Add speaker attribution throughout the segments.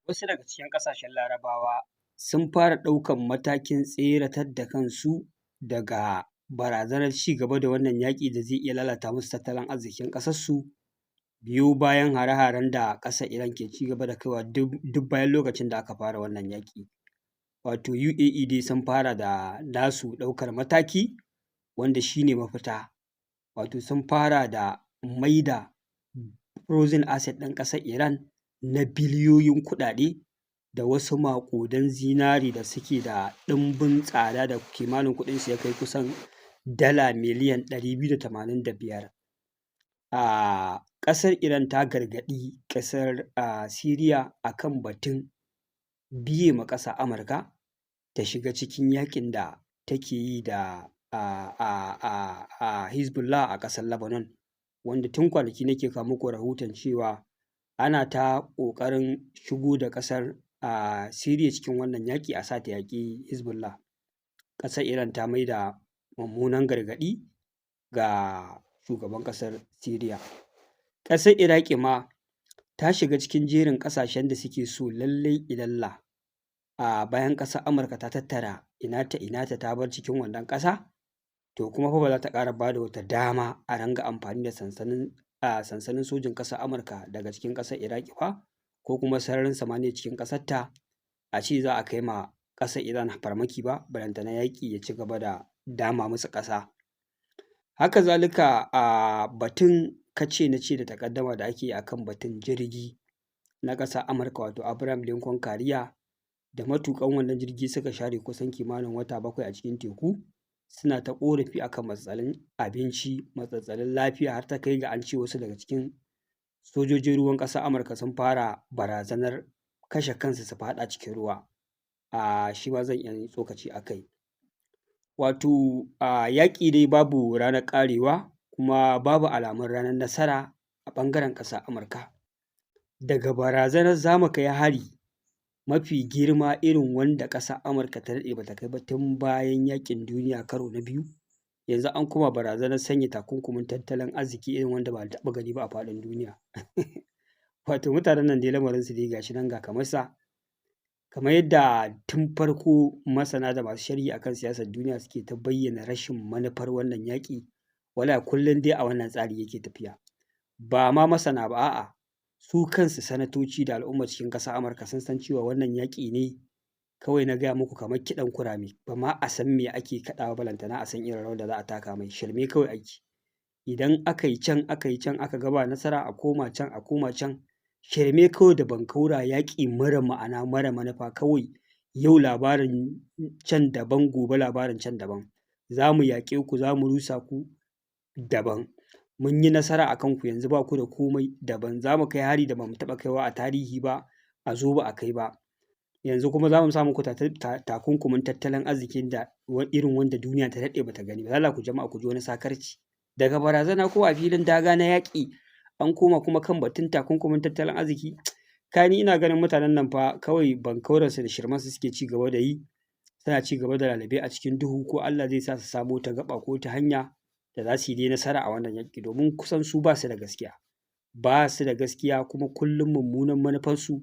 Speaker 1: Wasu daga cikin ƙasashen Larabawa sun fara ɗaukan matakin tseratar da kansu daga barazanar ci gaba da wannan yaƙi da zai iya lalata musu tattalin arzikin ƙasarsu, biyo bayan hare-haren da ƙasar Iran ke ci gaba da kaiwa duk bayan lokacin da aka fara wannan yaƙi. Wato UAE dai sun fara da nasu ɗaukar mataki wanda shi ne mafita, wato sun fara da maida frozen asset ɗin ƙasar Iran na biliyoyin kuɗaɗe da wasu maƙudan zinari da suke da ɗimbin tsada da kimanin kuɗinsu ya kai kusan dala miliyan 285. Ƙasar Iran ta gargaɗi ƙasar Siriya a kan batun biye ma ƙasar Amurka ta shiga cikin yaƙin da take yi da Hezbollah a ƙasar Lebanon, wanda tun kwanaki nake kawo muku rahoton cewa ana ta ƙoƙarin shigo da ƙasar Siriya cikin wannan yaƙi a sa ta yaƙi Hezbollah. Ƙasar Iran ta mai da mummunan gargaɗi ga shugaban ƙasar Siriya. Ƙasar Iraki ma ta shiga cikin jerin ƙasashen da suke so lallai ilalla bayan ƙasar Amurka ta tattara inata ta bar cikin wannan ƙasa, to kuma fa ba za ta ƙara ba da wata dama a ringa amfani da sansanin sojin ƙasar Amurka daga cikin ƙasar Iraki ba, ko kuma sararin samaniya cikin ƙasarta a ce za a kai ma ƙasar Iran farmaki ba, balantana yaƙi ya ci gaba da dama musu ƙasa. Haka zalika batun kace-nace da taƙaddama da ake yi a kan batun jirgi na ƙasar Amurka wato Abraham Lincoln Carrier da matuƙan wannan jirgi suka share kusan kimanin wata 7 a cikin teku, suna ta ƙorafi a kan matsalolin abinci, matsalolin lafiya, har ta kai ga an ce wasu daga cikin sojojin ruwan ƙasar Amurka sun fara barazanar kashe kansu su faɗa cikin ruwa. Shi ma zan iya yin tsokaci a kai. Wato yaƙi dai babu ranar ƙarewa kuma babu alamun ranar nasara a ɓangaren ƙasar Amurka. Daga barazanar za mu kai hari mafi girma irin wanda ƙasar Amurka ta daɗe ba ta kai ba tun bayan yaƙin duniya karo na biyu, yanzu an kuma barazanar sanya takunkumin tattalin arziki irin wanda ba a taɓa gani ba a faɗin duniya. Wato mutanen nan dai lamarinsu dai ga shi nan ga kamarsa, kamar yadda tun farko masana da masu sharhi a kan siyasar duniya suke ta bayyana rashin manufar wannan yaƙi, wala kullum dai a wannan tsari yake tafiya. Ba ma masana ba, a'a su kansu sanatoci da al'ummar cikin ƙasar Amurka sun san cewa wannan yaƙi ne kawai na gaya muku kamar kiɗan kurame, ba ma a san me ake kaɗawa balantana a san irin rawar da za a taka mai, shirme kawai ake. Idan aka yi can aka yi can aka ga ba nasara a koma can a koma can, shirme kawai da bankaura, yaƙi mara ma'ana mara manufa kawai, yau labarin can daban gobe labarin can daban. Za mu yaƙe ku, za mu rusa ku daban, mun yi nasara a kanku yanzu ba ku da komai daban, za mu kai hari da ba mu taɓa kaiwa a tarihi ba, a zo ba a kai ba. Yanzu kuma za mu sa muku takunkumin tattalin arzikin da irin wanda duniya ta daɗe ba ta gani ba. Dan Allah ku jama'a ku ji wani sakarci. Daga barazana ko a filin daga na yaƙi an koma kuma kan batun takunkumin tattalin arziki. Kai ni ina ganin mutanen nan fa kawai bankaurarsu da shirmansu suke ci gaba da yi, suna ci gaba da lalube a cikin duhu, ko Allah zai sa su samo ta gaɓa ko ta hanya da za su yi dai nasara a wannan yaƙi, domin kusan su ba su da gaskiya. Ba su da gaskiya kuma kullum mummunan manufarsu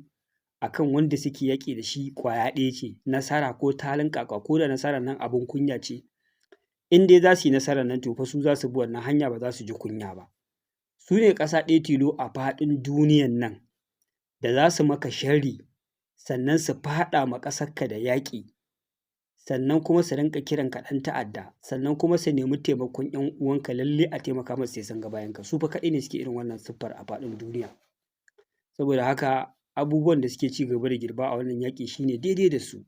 Speaker 1: a kan wanda suke yaƙi da shi ƙwaya ɗaya ce, nasara ko ta halin ƙaƙa, ko da nasarar nan abin kunya ce. In dai za su yi nasarar nan to fa su za su bi wannan hanya, ba za su ji kunya ba. Su ne ƙasa ɗaya tilo a faɗin duniyan nan da za su maka sharri sannan su faɗa ma ƙasarka da yaƙi, sannan kuma su rinƙa kiranka ɗan ta'adda, sannan kuma su nemi taimakon 'yan uwanka lallai a taimaka musu sai sun ga bayanka. Su fa kaɗai ne suke irin wannan siffar a faɗin duniya. Saboda haka abubuwan da suke ci gaba da girba a wannan yaƙi shi ne daidai da su.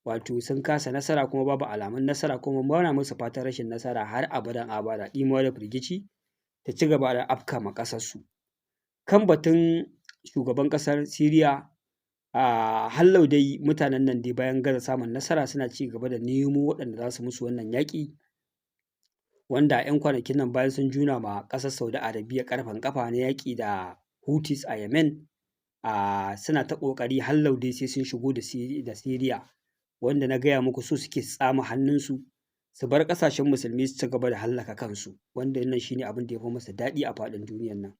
Speaker 1: Wato sun kasa nasara kuma babu alamun nasara, kuma muna musu fatan rashin nasara har abadan abada, ɗimuwa da firgici ta ci gaba da afka ma ƙasarsu. Kan batun shugaban ƙasar Siriya, har lau dai mutanen nan dai bayan gaza samun nasara suna ci gaba da nemo waɗanda za su musu wannan yaƙi, wanda a 'yan kwanakin nan bayan sun juna ma ƙasar Saudi Arabia ƙarfen ƙafa na yaƙi da Houthis a Yemen, suna ta ƙoƙari har lau dai sai sun shigo da Siriya, wanda na gaya muku so suke tsama hannunsu su bar ƙasashen musulmi su ci gaba da hallaka kansu, wanda wannan shi ne abin da ya fi musu daɗi a faɗin duniyan nan.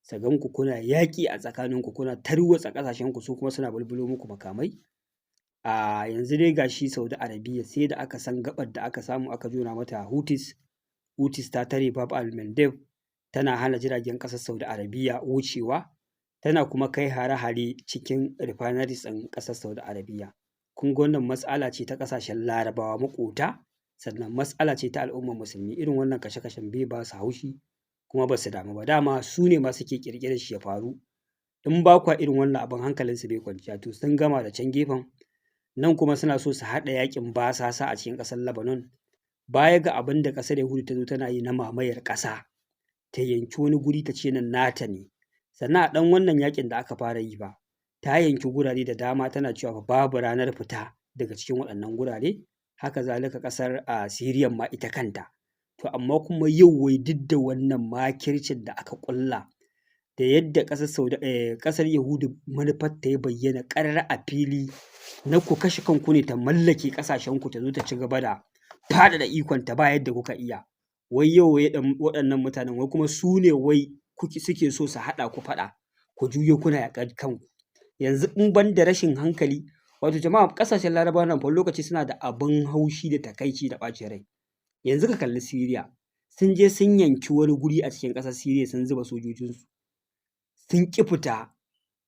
Speaker 1: su gan ku kuna yaƙi a tsakaninku, kuna tarwatsa ƙasashenku, su kuma suna bulbulo muku makamai. A yanzu dai ga shi Saudi Arabia sai da aka san gaɓar da aka samu aka jona mata Houthis ta tare Bab al-Mandeb, tana hana jiragen ƙasar Saudi Arabia wucewa, tana kuma kai hare-hare cikin refineries ɗin ƙasar Saudi Arabia. Kun ga wannan mas'ala ce ta ƙasashen Larabawa maƙota, sannan mas'ala ce ta al'ummar musulmi. Irin wannan kashe-kashen bai ba su haushi kuma ba su damu ba. Dama su ne ma suke ƙirƙirar shi ya faru. In ba kwa irin wannan abin hankalinsu bai kwanciya, to sun gama da can gefen. Nan kuma suna so su haɗa yaƙin basasa a cikin ƙasar Lebanon. Baya ga abin da ƙasar Yahudu ta zo tana yi na mamayar ƙasa, ta yanki wani guri ta ce nan nata ne. Sannan a ɗan wannan yaƙin da aka fara yi ba, ta yanki gurare da dama tana cewa babu ranar fita daga cikin waɗannan gurare. Haka zalika ƙasar Siriyan ma ita kanta. To amma kuma yau wai duk da wannan makircin da aka ƙulla, da yadda ƙasar Yahudu manufarta ya bayyana ƙarara a fili na ku kashe kanku ne ta mallake ƙasashenku, ta zo ta ci gaba da faɗaɗa ikonta ba yadda kuka iya. Wai yau waɗannan mutanen wai kuma su ne wai suke so su haɗa ku faɗa, ku juyo kuna yaƙar kanku. Yanzu in ban da rashin hankali, wato jama'a ƙasashen Larabawa nan fa lokaci suna da abin haushi da takaici da ɓacin rai. Yanzu ka kalli Siriya, sun je sun yanki wani guri a cikin ƙasar Siriya sun zuba sojojinsu. Sun ƙi fita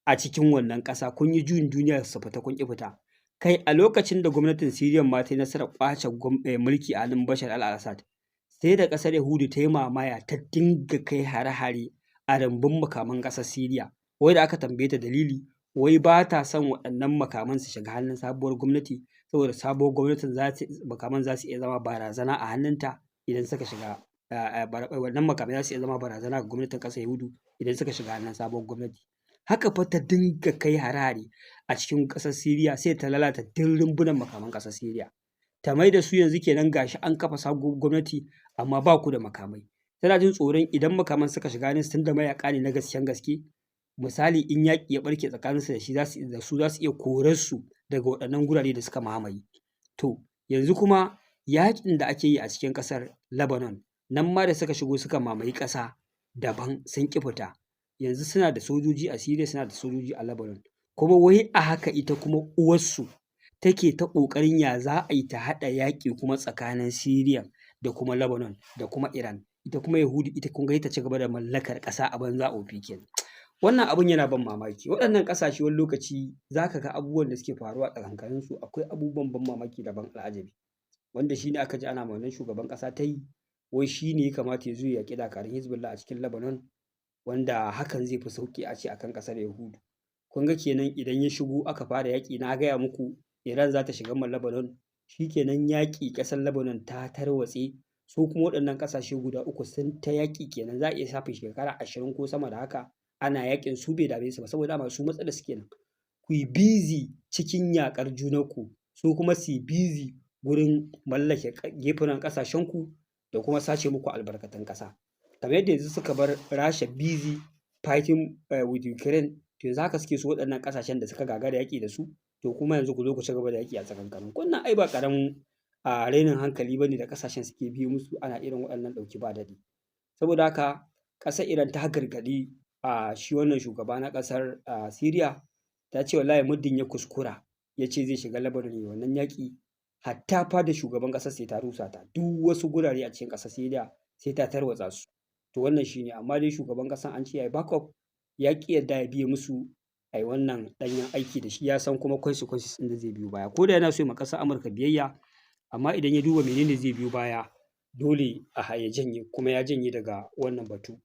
Speaker 1: a cikin wannan ƙasa, kun yi juyin duniya su fita kun ƙi fita. Kai a lokacin da gwamnatin Siriya ma ta yi nasarar ƙwace mulki a hannun Bashar al-Assad, sai da ƙasar Yahudu ta yi mamaya ta dinga kai hare-hare a rumbun makaman ƙasar Siriya. Wai da aka tambaye ta dalili, wai ba ta son waɗannan makaman su shiga hannun sabuwar gwamnati, saboda sabuwar gwamnatin makaman za su iya zama barazana a hannunta idan suka shiga. Wannan makamai za su iya zama barazana ga gwamnatin ƙasar Yahudu idan suka shiga hannun sabuwar gwamnati. Haka fa ta dinga kai hare-hare a cikin ƙasar Siriya, sai ta lalata duk rumbunan makaman ƙasar Siriya. Ta mai da su yanzu kenan gashi an kafa sabuwar gwamnati amma ba ku da makamai. Tana jin tsoron idan makaman suka shiga hannunsu, tunda mayaƙa ne na gaskiyan gaske, misali in yaƙi ya ɓarke tsakaninsu da su za su iya korarsu daga waɗannan gurare da suka mamaye. To yanzu kuma yaƙin da ake yi a cikin ƙasar Lebanon, nan ma da suka shigo suka mamaye ƙasa daban sun ƙi fita. Yanzu suna da sojoji a Siriya, suna da sojoji a Lebanon. Kuma wai a haka ita kuma uwarsu take ta ƙoƙarin ya za a yi ta haɗa yaƙi kuma tsakanin Siriya da kuma Lebanon da kuma Iran. Ita kuma Yahudu ita kun ga ta ci gaba da mallakar ƙasa a banza ofi kenan. Wannan abun yana ban mamaki. Waɗannan ƙasashe wani lokaci za ka ga abubuwan da suke faruwa tsakankaninsu, akwai abubuwan ban mamaki da ban al'ajabi. Wanda shi ne aka ji ana ma wannan shugaban ƙasa ta yi, wai shi ne ya kamata ya zo ya yaƙi dakarun Hezbollah a cikin Lebanon, wanda hakan zai fi sauƙi a ce akan ƙasar Yahudu. Kun ga kenan idan ya shigo aka fara yaƙi, na gaya muku Iran za ta shiga ma Lebanon, shi kenan yaƙi ƙasar Lebanon ta tarwatse. Su kuma waɗannan ƙasashe guda uku sun ta yaƙi kenan, za a iya shafe shekara 20 ko sama da haka ana yaƙin, su bai dame su ba, saboda dama su matsalar su kenan. Ku yi bizi cikin yaƙar junanku, su kuma su yi bizi gurin mallake gefunan ƙasashenku da kuma sace muku albarkatun ƙasa. Kamar yadda yanzu suka bar Rasha busy fighting with Ukraine, to yanzu haka suke so waɗannan ƙasashen da suka gagara yaƙi da su, to kuma yanzu ku zo ku ci gaba da yaƙi a tsakankanin. Wannan ai ba ƙaramin rainin hankali ba ne da ƙasashen suke biye musu, ana irin waɗannan ɗauki ba daɗi. Saboda haka ƙasar Iran ta gargaɗi shi wannan shugaba na ƙasar Siriya, ta ce wallahi muddin ya kuskura ya ce zai shiga Lebanon ya wannan yaƙi, hatta fada shugaban ƙasar sai ta rusa ta, duk wasu gurare a cikin ƙasar Siriya sai ta tarwatsa su. To wannan shi ne, amma dai shugaban ƙasan an ce ya yi backup, ya ƙi yadda ya biye musu a yi wannan ɗanyen aiki da shi, ya san kuma consequences ɗin da zai biyo baya. Ko da yana so ya ma ƙasar Amurka biyayya, amma idan ya duba menene zai biyo baya, dole ya janye, kuma ya janye daga wannan batu.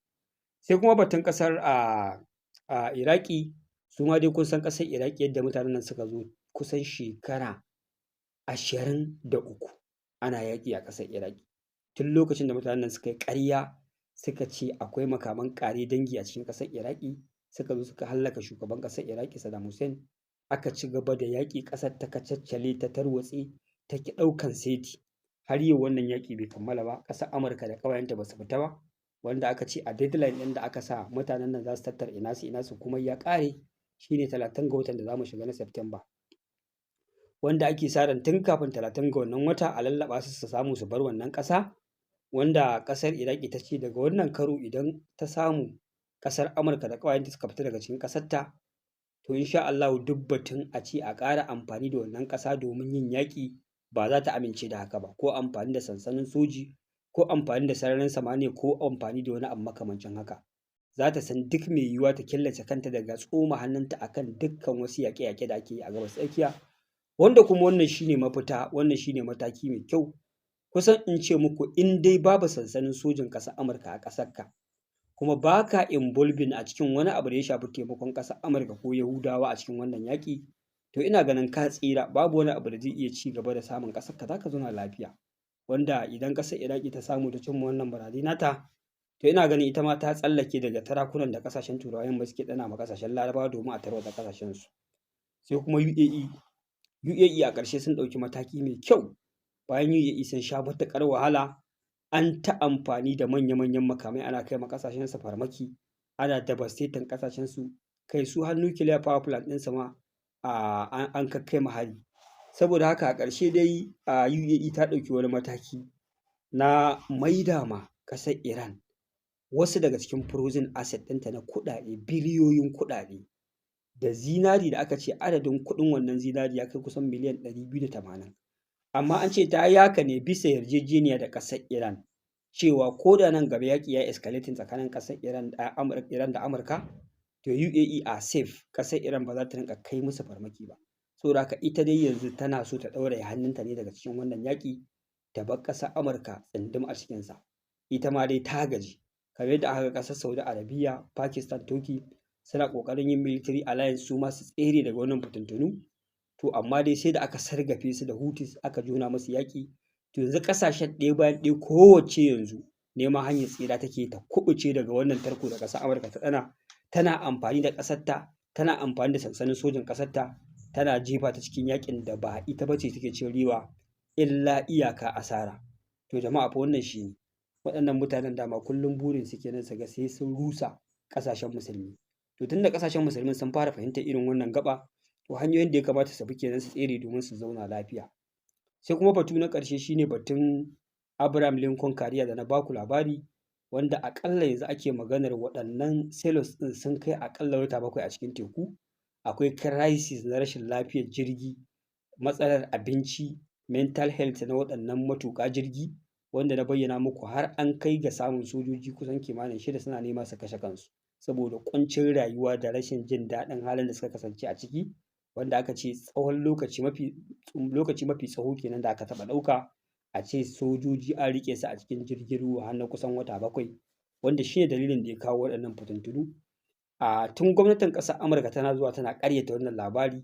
Speaker 1: Sai kuma batun ƙasar Iraki, su ma dai kun san ƙasar Iraki yadda mutanen nan suka zo kusan shekara 23 ana yaƙi a ƙasar Iraki. Tun lokacin da mutanen nan suka yi ƙarya suka ce akwai makaman ƙare dangi a cikin ƙasar Iraki, suka zo suka hallaka shugaban ƙasar Iraki Saddam Hussein, aka ci gaba da yaƙi, ƙasar ta kacaccale ta tarwatse ta ki ɗaukan seti. Har yau wannan yaƙi bai kammala ba, ƙasar Amurka da ƙawayenta ba su fita ba, wanda aka ce a deadline ɗin da aka sa mutanen nan za su tattara ina su kuma ya ƙare, shine 30 ga watan da za mu shiga na September. Wanda ake sa ran tun kafin 30 ga wannan wata a lallaɓa su samu su bar wannan ƙasa, wanda ƙasar Iraki ta ce daga wannan karo idan ta samu ƙasar Amurka da ƙawayenta suka fita daga cikin ƙasarta, to insha Allahu duk batun a ce a ƙara amfani da wannan ƙasa domin yin yaƙi ba za ta amince da haka ba, ko amfani da sansanin soji, ko amfani da sararin samaniya, ko amfani da wani abu makamancin haka. Za ta san duk mai yiwuwa ta killace kanta daga tsoma hannunta akan dukkan wasu yaƙe-yaƙe da ake yi a Gabas ta Tsakiya, wanda kuma wannan shine mafita, wannan shine mataki mai kyau. Kusan in ce muku in dai babu sansanin sojin ƙasar Amurka a ƙasarka, kuma ba ka involving a cikin wani abu da ya shafi taimakon ƙasar Amurka ko Yahudawa a cikin wannan yaƙi, to ina ganin ka tsira, babu wani abu da zai iya ci gaba da samun ƙasarka, za ka zauna lafiya. Wanda idan ƙasar Iraki ta samu ta cimma wannan muradi nata, to ina ganin ita ma ta tsallake daga tarakunan da ƙasashen Turawan yamma suke ɗana ma ƙasashen Larabawa domin a tarwatsa ƙasashensu. Sai kuma UAE a ƙarshe sun ɗauki mataki mai kyau. Bayan UAE sun sha matuƙar wahala, an ta amfani da manya-manyan makamai ana kai ma ƙasashensu farmaki, ana devastating ƙasashensu, kai su har nuclear power plant ɗinsu ma an kakkai ma hari. Saboda haka a ƙarshe dai UAE ta ɗauki wani mataki na maida ma ƙasar Iran wasu daga cikin frozen asset ɗinta na kuɗaɗe, biliyoyin kuɗaɗe, da zinari da aka ce adadin kuɗin wannan zinari ya kai kusan miliyan 280. Amma an ce ta yi haka ne bisa yarjejeniya da ƙasar Iran, cewa ko da nan gaba yaƙi ya escalating tsakanin ƙasar Iran da Amurka, to UAE a safe, ƙasar Iran ba za ta rinƙa kai musu farmaki ba. Saboda haka ita dai yanzu tana so ta ɗaure hannunta ne daga cikin wannan yaƙi, ta bar ƙasar Amurka tsundum a cikinsa. Ita ma dai ta gaji, kamar yadda aka ga ƙasar Saudi Arabia, Pakistan, Turkey suna ƙoƙarin yin military alliance su ma su tsere daga wannan fitintunu. To amma dai sai da aka sargafe su da Houthis aka jona musu yaƙi. To yanzu ƙasashen ɗaya bayan ɗaya kowace yanzu neman hanyar tsira take ta kuɓuce daga wannan tarko da ƙasar Amurka ta ɗana, tana amfani da ƙasarta, tana amfani da sansanin sojin ƙasarta, tana jefa ta cikin yaƙin da ba ita bace take cin riba illa iyaka asara. To jama'a fa wannan shi ne, waɗannan mutanen dama kullum burin su kenan su ga sai sun rusa ƙasashen musulmi. To tunda ƙasashen musulmin sun fara fahimtar irin wannan gaba, to hanyoyin da ya kamata su bi kenan su tsere domin su zauna lafiya. Sai kuma batu na ƙarshe shine batun Abraham Lincoln Carrier da na baku labari, wanda aƙalla yanzu ake maganar waɗannan sailors ɗin sun kai aƙalla wata 7 a cikin teku. Akwai crisis na rashin lafiyar jirgi, matsalar abinci, mental health na waɗannan matuƙa jirgi, wanda na bayyana muku har an kai ga samun sojoji kusan kimanin 6 suna nema su kashe kansu saboda ƙuncin rayuwa da rashin jin daɗin halin da suka kasance a ciki, wanda aka ce tsawon lokaci mafi tsawo kenan da aka taɓa ɗauka a ce sojoji an riƙe su a cikin jirgin ruwa har na kusan wata 7, wanda shi ne dalilin da ya kawo waɗannan fitintunu. Tun gwamnatin ƙasar Amurka tana zuwa tana ƙaryata wannan labari,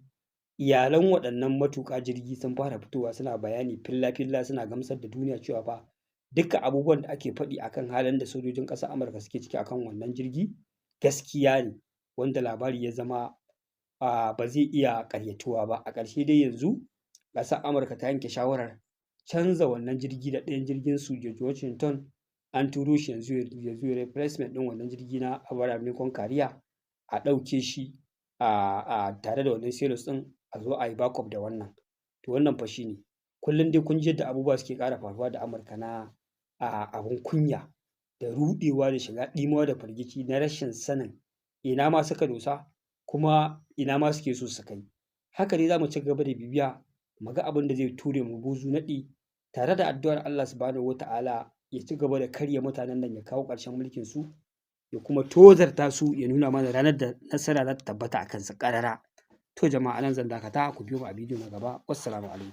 Speaker 1: iyalan waɗannan matuƙa jirgi sun fara fitowa suna bayani filla-filla, suna gamsar da duniya cewa fa duka abubuwan da ake faɗi akan halin da sojojin ƙasar Amurka suke ciki akan wannan jirgi gaskiya ne, wanda labari ya zama ba zai iya ƙaryatuwa ba. A ƙarshe dai yanzu ƙasar Amurka ta yanke shawarar canza wannan jirgi da ɗayan jirgin su George Washington, an turo shi yanzu ya zo replacement ɗin wannan jirgi na Abraham Lincoln Carrier, a ɗauke shi tare da wannan sailors ɗin a zo a yi backup da wannan. To wannan fa shi ne, kullum dai kun ji yadda abubuwa suke ƙara faruwa da Amurka na abin kunya da ruɗewa da shiga ɗimuwa da firgici na rashin sanin ina ma suka dosa kuma ina ma suke so su kai. Haka dai za mu ci gaba da bibiya mu ga abin da zai ture mu buzu naɗi, tare da addu'ar Allah subhanahu wata'ala ya ci gaba da karya mutanen nan, ya kawo ƙarshen mulkin su, ya kuma tozarta su, ya nuna mana ranar da nasara za ta tabbata a kansu ƙarara. To jama'a nan zan dakata, ku biyo mu a bidiyo na gaba. Wassalamu alaikum.